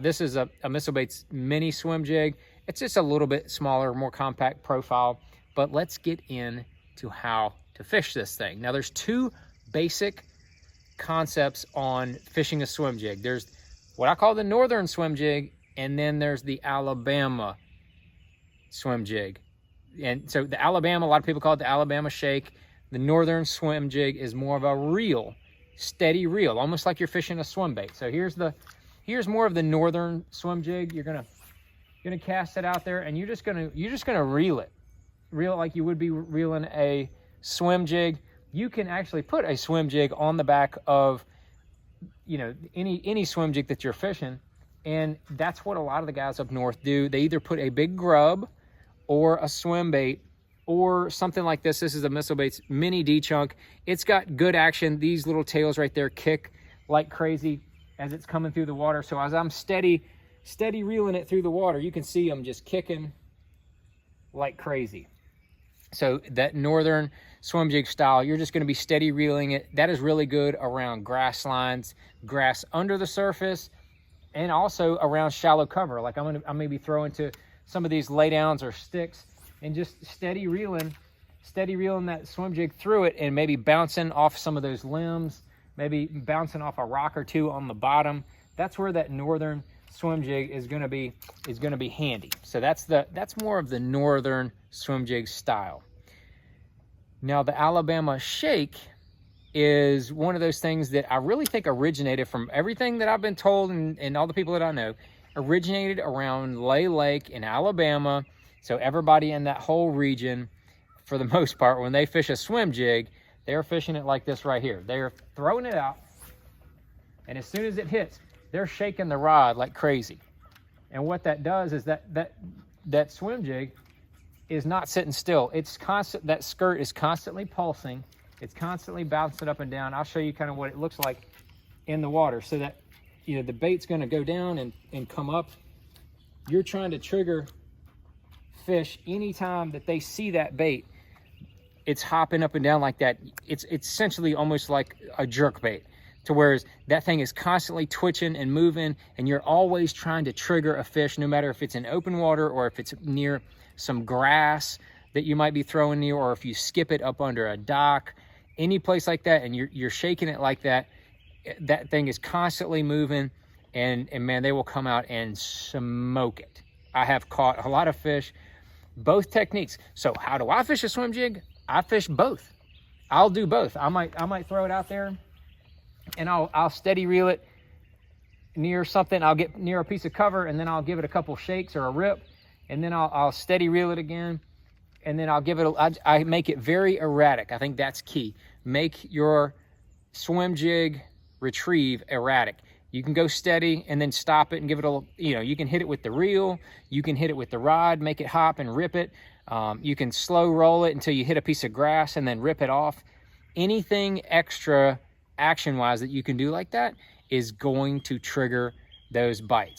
This is a Missile Baits mini swim jig. It's just a little bit smaller, more compact profile, but let's get into how to fish this thing. Now there's two basic concepts on fishing a swim jig. There's what I call the northern swim jig, and then there's the Alabama swim jig. And so the Alabama, a lot of people call it the Alabama shake. The northern swim jig is more of a reel, steady reel, almost like you're fishing a swim bait. So here's more of the northern swim jig. You're gonna cast it out there, and you're just gonna reel it like you would be reeling a swim jig. You can actually put a swim jig on the back of, you know, any swim jig that you're fishing, and that's what a lot of the guys up north do. They either put a big grub or a swim bait or something like this. This is a Missile Baits mini D-chunk. It's got good action. These little tails right there kick like crazy as it's coming through the water. So as I'm steady reeling it through the water, you can see them just kicking like crazy. So that northern swim jig style, you're just going to be steady reeling it. That is really good around grass lines, grass under the surface, and also around shallow cover. Like I may be throwing to some of these laydowns or sticks, and just steady reeling that swim jig through it, and maybe bouncing off some of those limbs, maybe bouncing off a rock or two on the bottom. That's where that northern swim jig is going to be handy. So that's more of the northern swim jig style. Now the Alabama shake is one of those things that I really think originated, from everything that I've been told and all the people that I know, originated around Lay Lake in Alabama. So everybody in that whole region, for the most part, when they fish a swim jig, they're fishing it like this right here. They're throwing it out, and as soon as it hits, they're shaking the rod like crazy. And what that does is that swim jig is not sitting still. It's constant. That skirt is constantly pulsing. It's constantly bouncing up and down. I'll show you kind of what it looks like in the water, so that, you know, the bait's going to go down and come up. You're trying to trigger fish anytime that they see that bait. It's hopping up and down like that. It's essentially almost like a jerk bait, to whereas that thing is constantly twitching and moving, and you're always trying to trigger a fish, no matter if it's in open water or if it's near some grass that you might be throwing near, or if you skip it up under a dock, any place like that, and you're shaking it like that. That thing is constantly moving, and man, they will come out and smoke it. I have caught a lot of fish, both techniques. So how do I fish a swim jig? I fish both. I'll do both. I might throw it out there, and I'll steady reel it near something. I'll get near a piece of cover, and then I'll give it a couple shakes or a rip, and then I'll steady reel it again, and then I'll give it I make it very erratic. I think that's key. Make your swim jig retrieve erratic. You can go steady and then stop it and give it a, you know, you can hit it with the reel, you can hit it with the rod, make it hop and rip it. You can slow roll it until you hit a piece of grass and then rip it off. Anything extra action wise that you can do like that is going to trigger those bites.